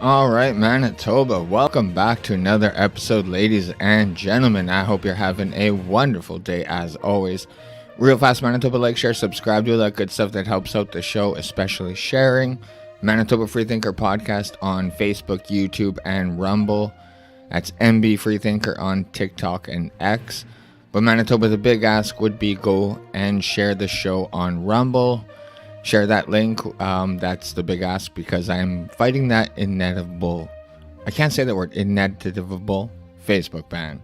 All right, Manitoba, welcome back to another episode, ladies and gentlemen. I hope you're having a wonderful day as always. Real fast, Manitoba, like, share, subscribe, do all that good stuff that helps out the show, especially sharing. Manitoba Freethinker Podcast on Facebook, YouTube, and Rumble. That's MB Freethinker on TikTok and X. But Manitoba, the big ask would be go and share the show on Rumble. Share that link. That's the big ask because I'm fighting that inevitable. I can't say that word. Inevitable Facebook ban.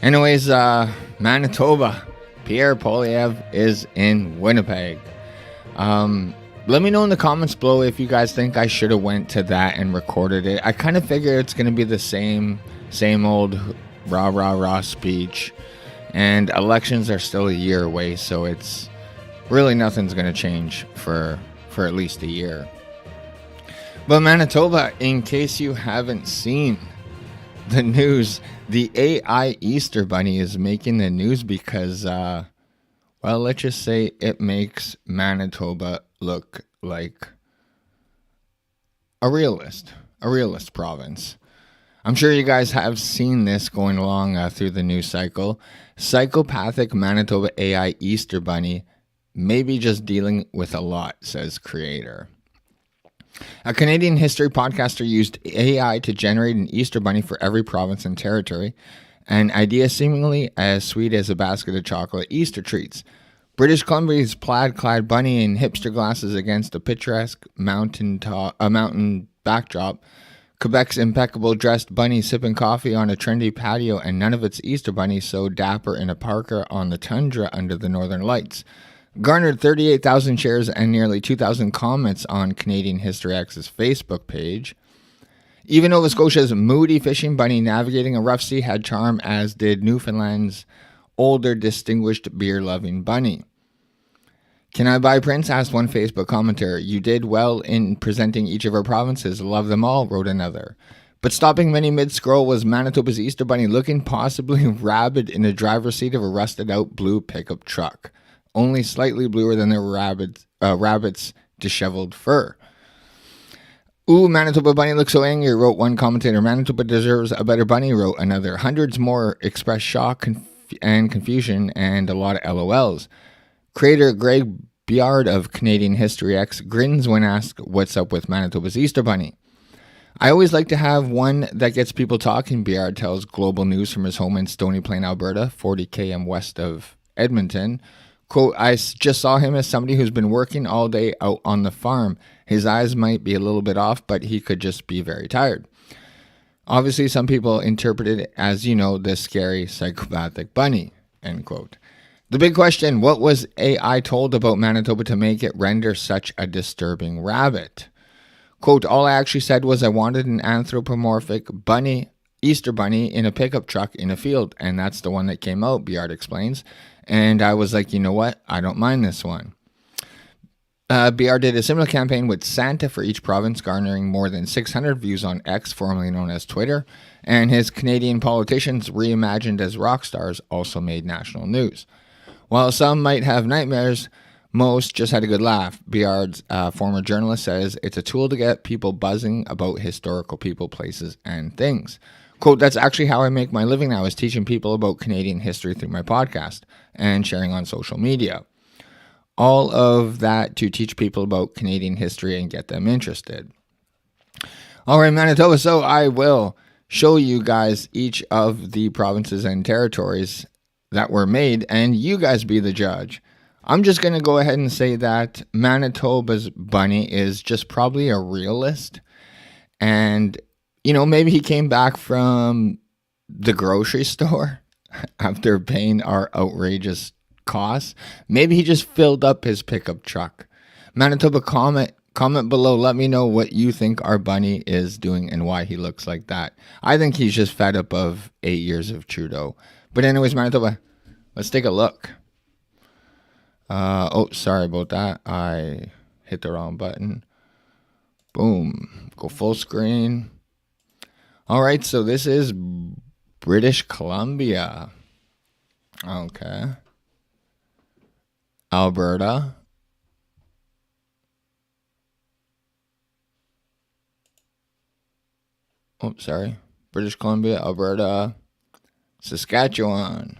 Anyways, Manitoba. Pierre Poilievre is in Winnipeg. Let me know in the comments below if you guys think I should have went to that and recorded it. I kind of figure it's going to be the same old rah speech. And elections are still a year away, so it's really nothing's going to change for at least a year. But Manitoba, in case you haven't seen the news, the AI Easter Bunny is making the news because, well, let's just say it makes Manitoba look like a realist province. I'm sure you guys have seen this going along through the news cycle. Psychopathic Manitoba AI Easter Bunny maybe just dealing with a lot, says creator. A Canadian history podcaster used AI to generate an Easter bunny for every province and territory, an idea seemingly as sweet as a basket of chocolate Easter treats. British Columbia's plaid-clad bunny in hipster glasses against a picturesque mountain backdrop. Quebec's impeccable dressed bunny sipping coffee on a trendy patio, and none of its Easter bunnies so dapper in a parka on the tundra under the northern lights. Garnered 38,000 shares and nearly 2,000 comments on Canadian History X's Facebook page. Even Nova Scotia's moody fishing bunny navigating a rough sea had charm, as did Newfoundland's older, distinguished, beer-loving bunny. Can I buy Prince? Asked one Facebook commenter. You did well in presenting each of our provinces. Love them all, wrote another. But stopping many mid-scroll was Manitoba's Easter bunny looking possibly rabid in the driver's seat of a rusted-out blue pickup truck. Only slightly bluer than their rabbit's disheveled fur. Ooh, Manitoba bunny looks so angry, wrote one commentator. Manitoba deserves a better bunny, wrote another. Hundreds more expressed shock and confusion and a lot of LOLs. Creator Greg Biard of Canadian History X grins when asked what's up with Manitoba's Easter bunny. I always like to have one that gets people talking, Biard tells Global News from his home in Stony Plain, Alberta, 40 km west of Edmonton. Quote, I just saw him as somebody who's been working all day out on the farm. His eyes might be a little bit off, but he could just be very tired. Obviously, some people interpret it as, the scary psychopathic bunny, end quote. The big question, what was AI told about Manitoba to make it render such a disturbing rabbit? Quote, all I actually said was I wanted an anthropomorphic bunny, Easter bunny, in a pickup truck in a field, and that's the one that came out, Biard explains. And I was like, you know what? I don't mind this one. BR did a similar campaign with Santa for each province, garnering more than 600 views on X, formerly known as Twitter. And his Canadian politicians, reimagined as rock stars, also made national news. While some might have nightmares, most just had a good laugh. BR's former journalist says it's a tool to get people buzzing about historical people, places, and things. Quote, that's actually how I make my living now, is teaching people about Canadian history through my podcast and sharing on social media. All of that to teach people about Canadian history and get them interested. All right, Manitoba, so I will show you guys each of the provinces and territories that were made, and you guys be the judge. I'm just going to go ahead and say that Manitoba's bunny is just probably a realist, and maybe he came back from the grocery store after paying our outrageous costs. Maybe he just filled up his pickup truck. Manitoba, comment below. Let me know what you think our bunny is doing and why he looks like that. I think he's just fed up of 8 years of Trudeau. But anyways, Manitoba, let's take a look. Sorry about that. I hit the wrong button. Boom. Go full screen. All right, so this is British Columbia. Okay. Alberta. Oh, sorry. British Columbia, Alberta, Saskatchewan.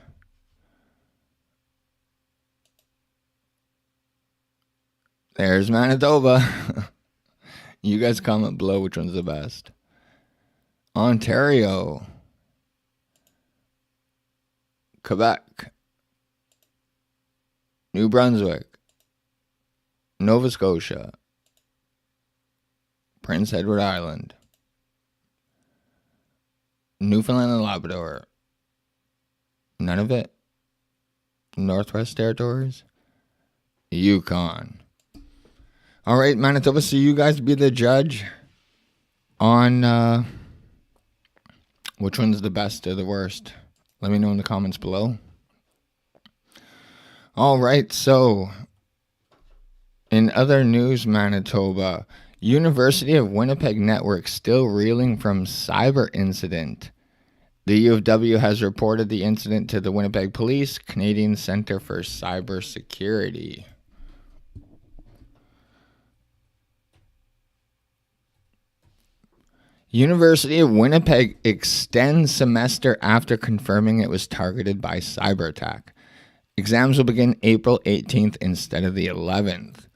There's Manitoba. You guys comment below which one's the best. Ontario, Quebec, New Brunswick, Nova Scotia, Prince Edward Island, Newfoundland and Labrador. None of it. Northwest Territories, Yukon. All right, Manitoba, so you guys be the judge on which one's the best or the worst. Let me know in the comments below. All right, so in other news, Manitoba, University of Winnipeg Network still reeling from cyber incident. The U of W has reported the incident to the Winnipeg Police, Canadian Centre for Cybersecurity. University of Winnipeg extends semester after confirming it was targeted by cyber attack. Exams will begin April 18th instead of the 11th.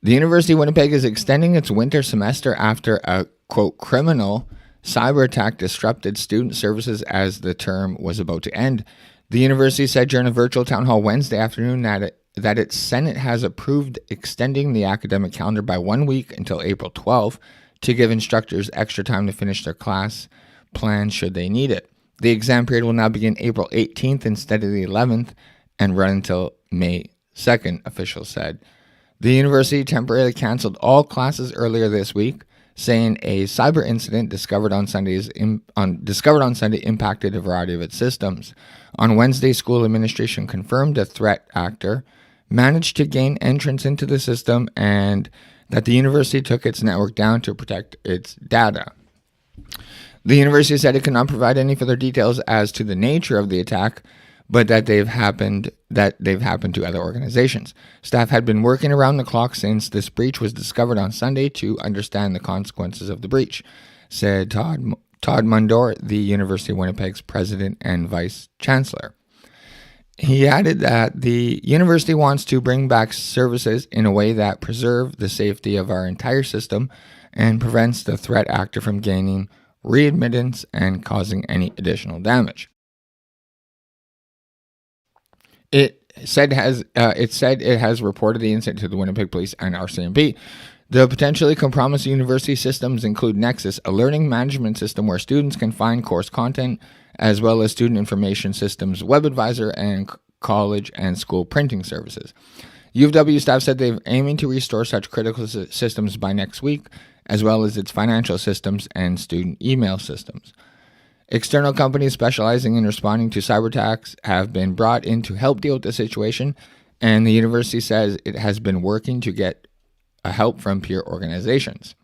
The University of Winnipeg is extending its winter semester after a, quote, criminal cyber attack disrupted student services as the term was about to end. The university said during a virtual town hall Wednesday afternoon that its Senate has approved extending the academic calendar by 1 week until April 12th to give instructors extra time to finish their class plan should they need it. The exam period will now begin April 18th instead of the 11th and run until May 2nd, officials said. The university temporarily canceled all classes earlier this week, saying a cyber incident discovered on Sunday impacted a variety of its systems. On Wednesday, school administration confirmed a threat actor managed to gain entrance into the system and that the university took its network down to protect its data. The university said it could not provide any further details as to the nature of the attack, but that they've happened to other organizations. Staff had been working around the clock since this breach was discovered on Sunday to understand the consequences of the breach, said Todd Mundor, the University of Winnipeg's president and vice chancellor. He added that the university wants to bring back services in a way that preserve the safety of our entire system and prevents the threat actor from gaining readmittance and causing any additional damage. It said it has reported the incident to the Winnipeg Police and RCMP. The potentially compromised university systems include Nexus, a learning management system where students can find course content, as well as Student Information Systems Web Advisor and college and school printing services. U of W staff said they're aiming to restore such critical systems by next week, as well as its financial systems and student email systems. External companies specializing in responding to cyber attacks have been brought in to help deal with the situation, and the university says it has been working to get help from peer organizations.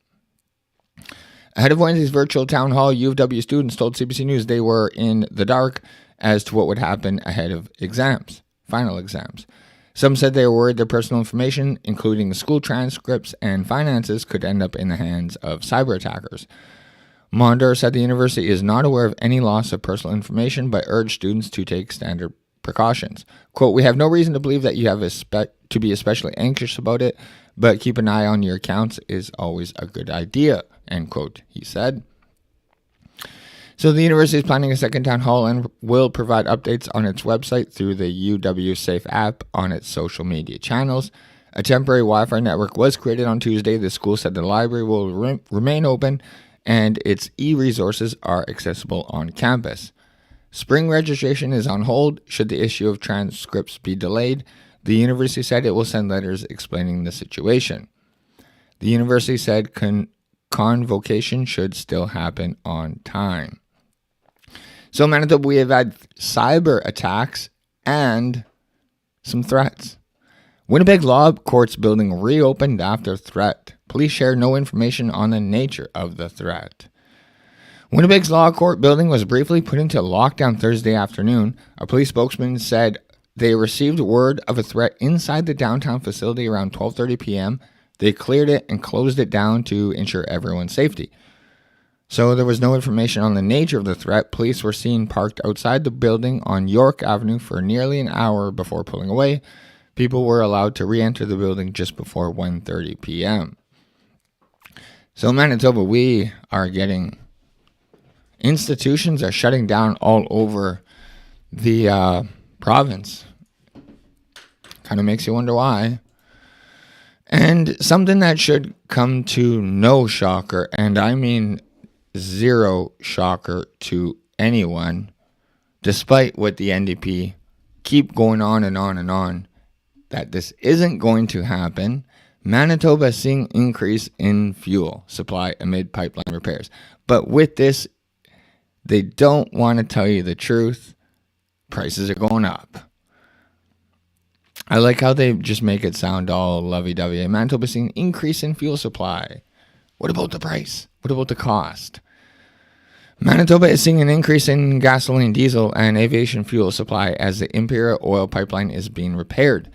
Ahead of Wednesday's virtual town hall, U of W students told CBC News they were in the dark as to what would happen ahead of final exams. Some said they were worried their personal information, including school transcripts and finances, could end up in the hands of cyber attackers. Mondor said the university is not aware of any loss of personal information, but urged students to take standard precautions. Quote, "We have no reason to believe that you have to be especially anxious about it, but keep an eye on your accounts is always a good idea," end quote, he said. So the university is planning a second town hall and will provide updates on its website through the UW Safe app on its social media channels. A temporary Wi-Fi network was created on Tuesday. The school said the library will remain open and its e-resources are accessible on campus. Spring registration is on hold should the issue of transcripts be delayed. The university said it will send letters explaining the situation. The university said convocation should still happen on time. So in Manitoba, we have had cyber attacks and some threats. Winnipeg Law Courts building reopened after threat. Police share no information on the nature of the threat. Winnipeg's Law Court building was briefly put into lockdown Thursday afternoon. A police spokesman said they received word of a threat inside the downtown facility around 12:30 p.m. They cleared it and closed it down to ensure everyone's safety. So there was no information on the nature of the threat. Police were seen parked outside the building on York Avenue for nearly an hour before pulling away. People were allowed to re-enter the building just before 1:30 p.m. So in Manitoba, we are getting institutions are shutting down all over the province. Kind of makes you wonder why. And something that should come to no shocker, and I mean zero shocker to anyone, despite what the NDP keep going on and on and on, that this isn't going to happen. Manitoba is seeing increase in fuel supply amid pipeline repairs. But with this, they don't want to tell you the truth. Prices are going up. I like how they just make it sound all lovey-dovey. Manitoba is seeing an increase in fuel supply. What about the price? What about the cost? Manitoba is seeing an increase in gasoline, diesel, and aviation fuel supply as the Imperial Oil Pipeline is being repaired.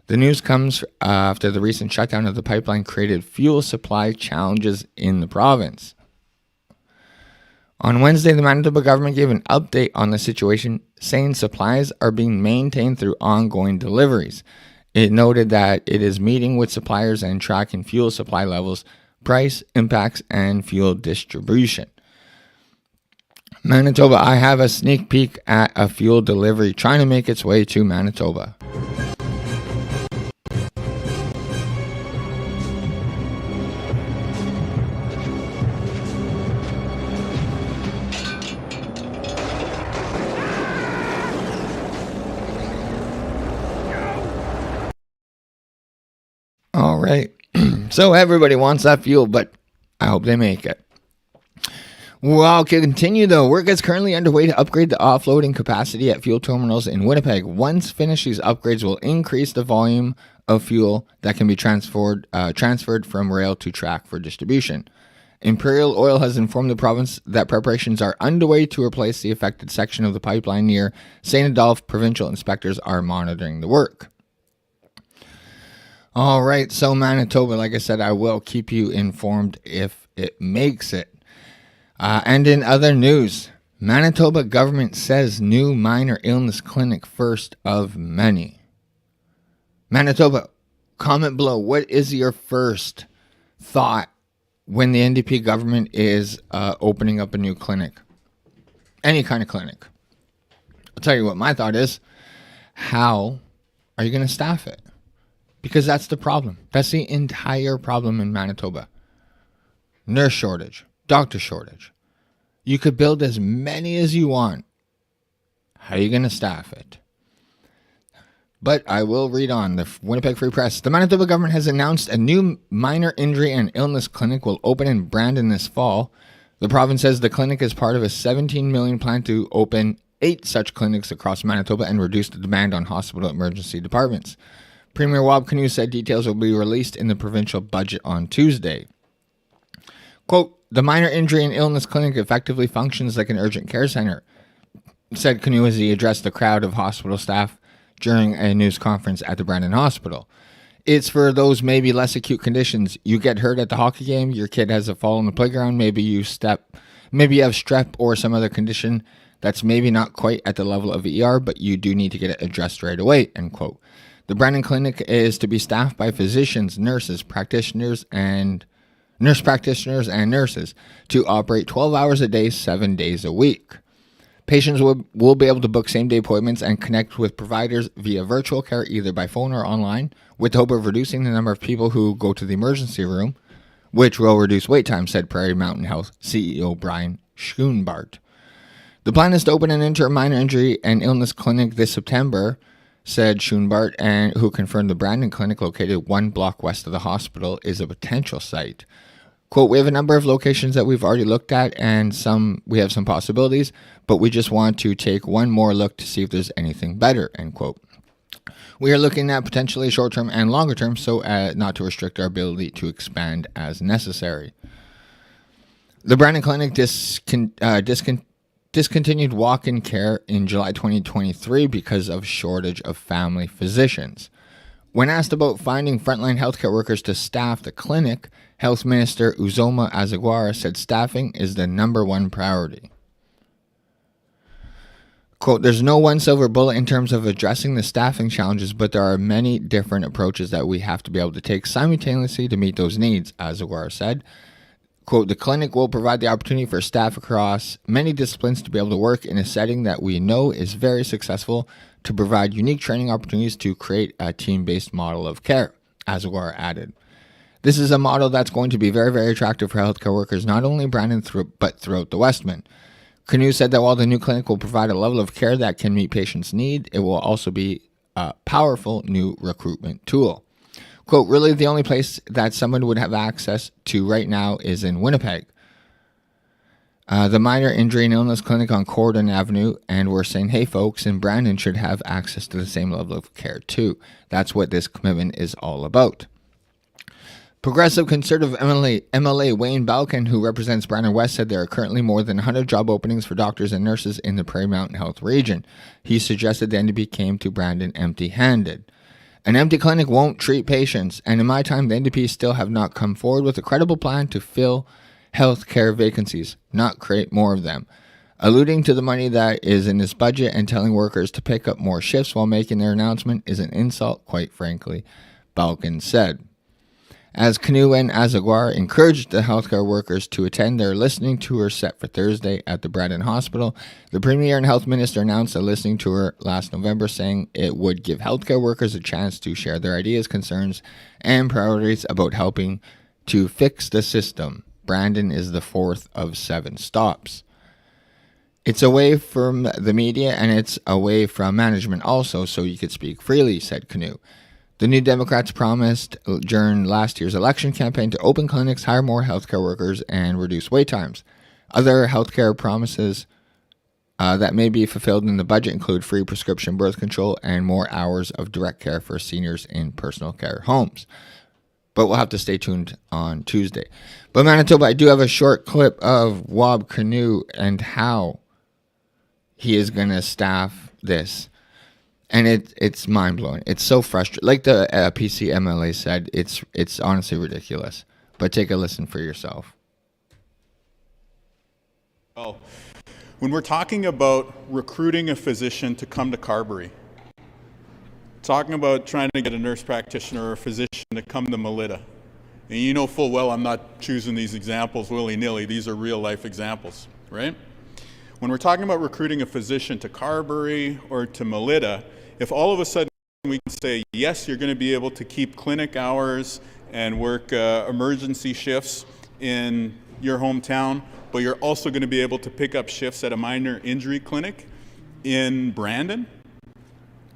The news comes after the recent shutdown of the pipeline created fuel supply challenges in the province. On Wednesday, the Manitoba government gave an update on the situation, saying supplies are being maintained through ongoing deliveries. It noted that it is meeting with suppliers and tracking fuel supply levels, price impacts, and fuel distribution. Manitoba, I have a sneak peek at a fuel delivery trying to make its way to Manitoba. All right. So everybody wants that fuel, but I hope they make it. Well, continue though. Work is currently underway to upgrade the offloading capacity at fuel terminals in Winnipeg. Once finished, these upgrades will increase the volume of fuel that can be transferred from rail to track for distribution. Imperial Oil has informed the province that preparations are underway to replace the affected section of the pipeline near St. Adolphe. Provincial inspectors are monitoring the work. All right, so Manitoba, like I said, I will keep you informed if it makes it. And in other news, Manitoba government says new minor illness clinic first of many. Manitoba, comment below. What is your first thought when the NDP government is opening up a new clinic? Any kind of clinic. I'll tell you what my thought is. How are you going to staff it? Because that's the problem. That's the entire problem in Manitoba. Nurse shortage, doctor shortage. You could build as many as you want. How are you going to staff it? But I will read on. The Winnipeg Free Press. The Manitoba government has announced a new minor injury and illness clinic will open in Brandon this fall. The province says the clinic is part of a $17 million plan to open 8 such clinics across Manitoba and reduce the demand on hospital emergency departments. Premier Wab Kinew said details will be released in the provincial budget on Tuesday. Quote, the minor injury and illness clinic effectively functions like an urgent care center, said Kinew as he addressed the crowd of hospital staff during a news conference at the Brandon Hospital. It's for those maybe less acute conditions. You get hurt at the hockey game, your kid has a fall on the playground, maybe you have strep or some other condition that's maybe not quite at the level of ER, but you do need to get it addressed right away, end quote. The Brandon Clinic is to be staffed by physicians, nurse practitioners, and nurses to operate 12 hours a day, 7 days a week. Patients will be able to book same-day appointments and connect with providers via virtual care, either by phone or online, with the hope of reducing the number of people who go to the emergency room, which will reduce wait time, said Prairie Mountain Health CEO Brian Schoenbart. The plan is to open an interim minor injury and illness clinic this September, said Schoenbart, and who confirmed the Brandon Clinic, located 1 block west of the hospital, is a potential site. Quote, we have a number of locations that we've already looked at, and we have some possibilities, but we just want to take one more look to see if there's anything better, end quote. We are looking at potentially short-term and longer-term, so not to restrict our ability to expand as necessary. The Brandon Clinic discontinued walk-in care in July 2023 because of shortage of family physicians. When asked about finding frontline healthcare workers to staff the clinic, Health Minister Uzoma Azagwara said staffing is the number one priority. Quote, there's no one silver bullet in terms of addressing the staffing challenges, but there are many different approaches that we have to be able to take simultaneously to meet those needs, Azagwara said. Quote, the clinic will provide the opportunity for staff across many disciplines to be able to work in a setting that we know is very successful, to provide unique training opportunities to create a team-based model of care, Azagwara added. This is a model that's going to be very, very attractive for healthcare workers, not only in Brandon, but throughout the Westman. Canoe said that while the new clinic will provide a level of care that can meet patients' need, it will also be a powerful new recruitment tool. Quote, really the only place that someone would have access to right now is in Winnipeg. The minor injury and illness clinic on Corridon Avenue, and we're saying, hey folks, in Brandon should have access to the same level of care too. That's what this commitment is all about. Progressive Conservative MLA Wayne Balkin, who represents Brandon West, said there are currently more than 100 job openings for doctors and nurses in the Prairie Mountain Health region. He suggested the NDP came to Brandon empty-handed. An empty clinic won't treat patients, and in my time, the NDP still have not come forward with a credible plan to fill healthcare vacancies, not create more of them. Alluding to the money that is in this budget and telling workers to pick up more shifts while making their announcement is an insult, quite frankly, Balkin said. As Canoe and Azagwara encouraged the healthcare workers to attend their listening tour set for Thursday at the Brandon Hospital, the Premier and Health Minister announced a listening tour last November, saying it would give healthcare workers a chance to share their ideas, concerns, and priorities about helping to fix the system. Brandon is the fourth of 7 stops. It's away from the media and it's away from management also, so you could speak freely, said Canoe. The New Democrats promised during last year's election campaign to open clinics, hire more healthcare workers, and reduce wait times. Other healthcare promises that may be fulfilled in the budget include free prescription birth control and more hours of direct care for seniors in personal care homes. But we'll have to stay tuned on Tuesday. But Manitoba, I do have a short clip of Wab Canoe and how he is going to staff this. And it's mind-blowing. It's so frustrating. Like the PC MLA said, it's honestly ridiculous. But take a listen for yourself. Well, when we're talking about recruiting a physician to come to Carberry, talking about trying to get a nurse practitioner or a physician to come to Melita, and you know full well I'm not choosing these examples willy-nilly. These are real-life examples, right? When we're talking about recruiting a physician to Carberry or to Melita, if all of a sudden we can say, yes, you're going to be able to keep clinic hours and work emergency shifts in your hometown, but you're also going to be able to pick up shifts at a minor injury clinic in Brandon,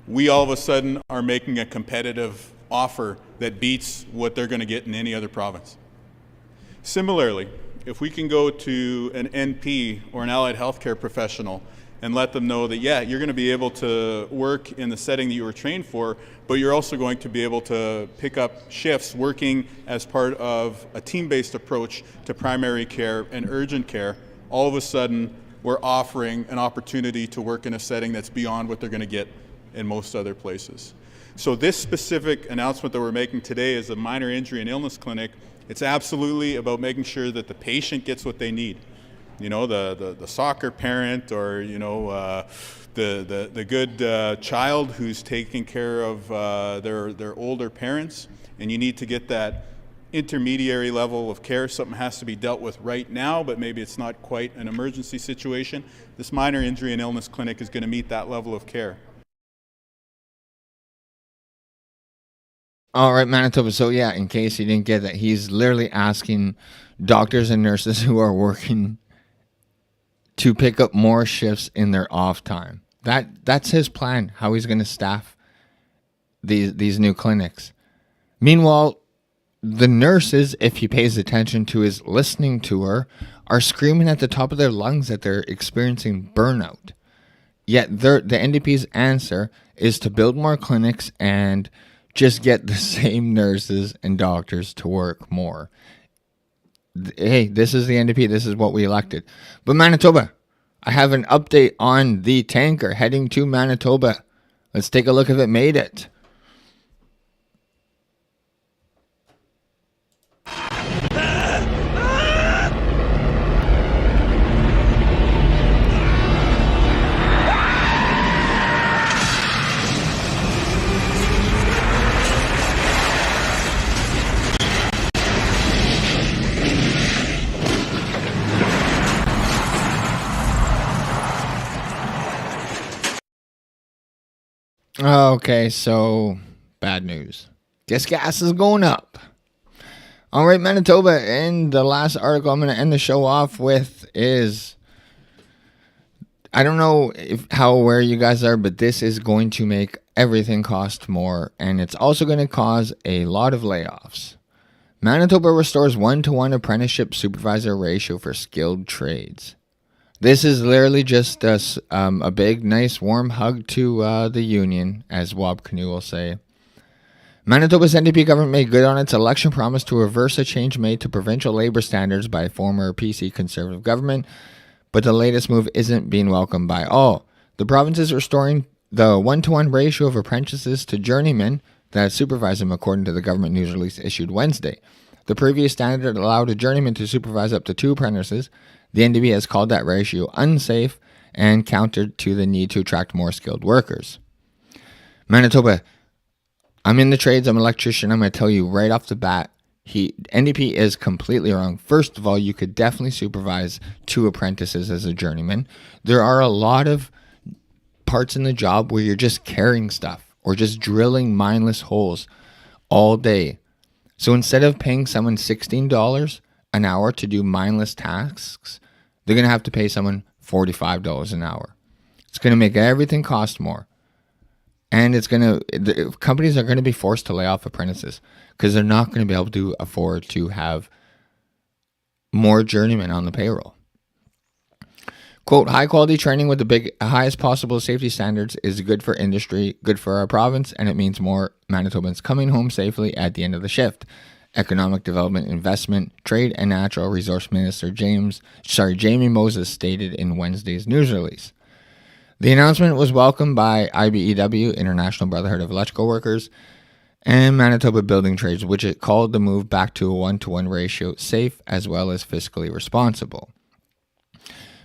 we all of a sudden are making a competitive offer that beats what they're going to get in any other province. Similarly, if we can go to an NP or an allied healthcare professional and let them know that, yeah, you're going to be able to work in the setting that you were trained for, but you're also going to be able to pick up shifts working as part of a team-based approach to primary care and urgent care, all of a sudden we're offering an opportunity to work in a setting that's beyond what they're going to get in most other places. So this specific announcement that we're making today is a minor injury and illness clinic. It's absolutely about making sure that the patient gets what they need. You know, the soccer parent, or you know, the good child who's taking care of their older parents, and you need to get that intermediary level of care. Something has to be dealt with right now, but maybe it's not quite an emergency situation. This minor injury and illness clinic is going to meet that level of care. All right, Manitoba. So yeah, in case you didn't get that, he's literally asking doctors and nurses who are working to pick up more shifts in their off time. That's his plan, how he's going to staff these new clinics. Meanwhile, the nurses, if he pays attention to his listening tour, are screaming at the top of their lungs that they're experiencing burnout. Yet the NDP's answer is to build more clinics and just get the same nurses and doctors to work more. Hey, this is the NDP. This is what we elected. But Manitoba, I have an update on the tanker heading to Manitoba. Let's take a look if it made it. Okay, so bad news. Guess gas is going up. All right, Manitoba. And the last article I'm going to end the show off with is, I don't know how aware you guys are, but this is going to make everything cost more, and it's also going to cause a lot of layoffs. Manitoba restores 1-to-1 apprenticeship supervisor ratio for skilled trades. This is literally just a big, nice, warm hug to the union, as Wab Canoe will say. Manitoba's NDP government made good on its election promise to reverse a change made to provincial labor standards by former PC Conservative government, but the latest move isn't being welcomed by all. The province is restoring the 1-to-1 ratio of apprentices to journeymen that supervise them, according to the government news release issued Wednesday. The previous standard allowed a journeyman to supervise up to 2 apprentices. The NDP has called that ratio unsafe and countered to the need to attract more skilled workers. Manitoba, I'm in the trades, I'm an electrician, I'm going to tell you right off the bat, NDP is completely wrong. First of all, you could definitely supervise 2 apprentices as a journeyman. There are a lot of parts in the job where you're just carrying stuff or just drilling mindless holes all day. So instead of paying someone $16 an hour to do mindless tasks, they're going to have to pay someone $45 an hour. It's going to make everything cost more. And companies are going to be forced to lay off apprentices because they're not going to be able to afford to have more journeymen on the payroll. Quote, high quality training with the highest possible safety standards is good for industry, good for our province, and it means more Manitobans coming home safely at the end of the shift. Economic Development, Investment, Trade and Natural Resource Minister Jamie Moses stated in Wednesday's news release. The announcement was welcomed by IBEW, International Brotherhood of Electrical Workers, and Manitoba Building Trades, which it called the move back to a 1-to-1 ratio safe as well as fiscally responsible.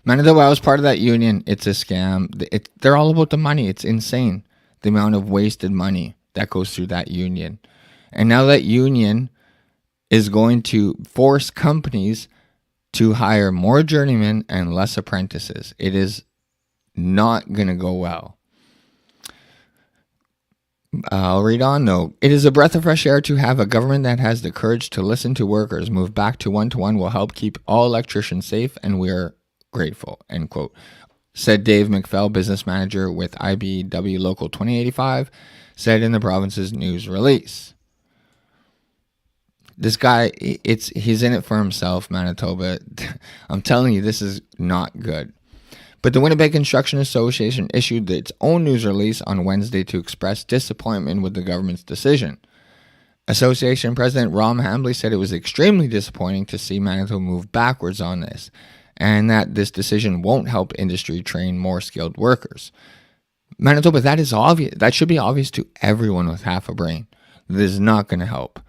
Manitoba, I was part of that union. It's a scam. They're all about the money. It's insane, the amount of wasted money that goes through that union. And now that union is going to force companies to hire more journeymen and less apprentices. It is not going to go well. I'll read on though. It is a breath of fresh air to have a government that has the courage to listen to workers. Move back to 1-to-1 will help keep all electricians safe, and we're grateful, end quote, said Dave McFell, business manager with IBEW Local 2085, said in the province's news release. This guy, he's in it for himself, Manitoba. I'm telling you, this is not good. But the Winnipeg Construction Association issued its own news release on Wednesday to express disappointment with the government's decision. Association President Ron Hambley said it was extremely disappointing to see Manitoba move backwards on this, and that this decision won't help industry train more skilled workers. Manitoba, that is obvious. That should be obvious to everyone with half a brain. This is not going to help.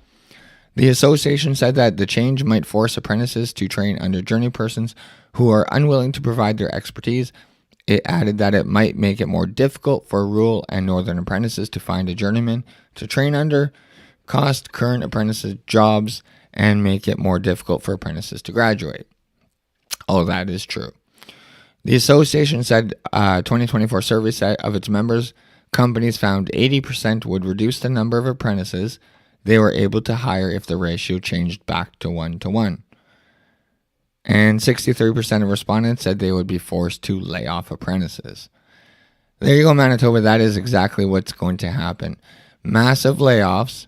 The association said that the change might force apprentices to train under journey persons who are unwilling to provide their expertise. It added that it might make it more difficult for rural and northern apprentices to find a journeyman to train under, cost current apprentices jobs, and make it more difficult for apprentices to graduate. All of that is true. The association said 2024 survey set of its members companies found 80% would reduce the number of apprentices they were able to hire if the ratio changed back to 1-to-1. And 63% of respondents said they would be forced to lay off apprentices. There you go, Manitoba. That is exactly what's going to happen. Massive layoffs,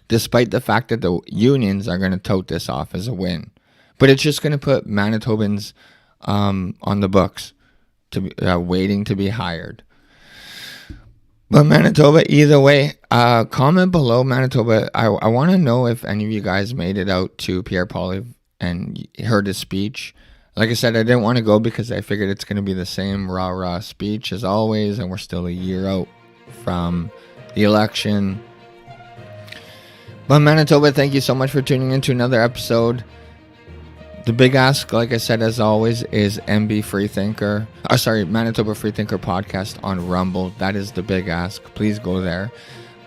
despite the fact that the unions are going to tote this off as a win. But it's just going to put Manitobans on the books, waiting to be hired. But Manitoba, either way, comment below, Manitoba. I want to know if any of you guys made it out to Pierre Poilievre and heard his speech. Like I said, I didn't want to go because I figured it's going to be the same rah-rah speech as always, and we're still a year out from the election. But Manitoba, thank you so much for tuning in to another episode. The big ask, like I said, as always, is Manitoba Freethinker podcast on Rumble. That is the big ask. Please go there.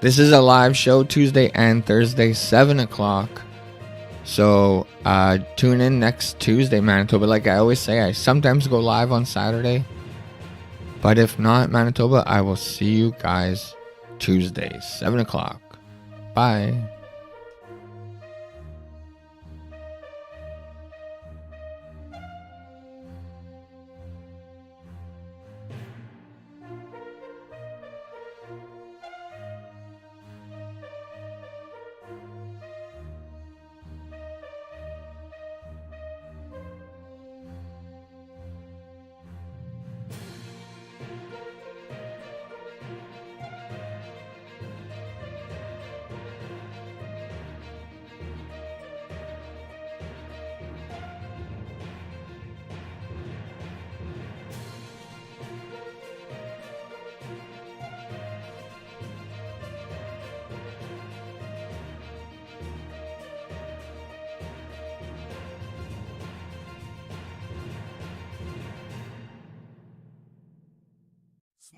This is a live show Tuesday and Thursday, 7 o'clock. So tune in next Tuesday, Manitoba. Like I always say, I sometimes go live on Saturday. But if not, Manitoba, I will see you guys Tuesday, 7 o'clock. Bye.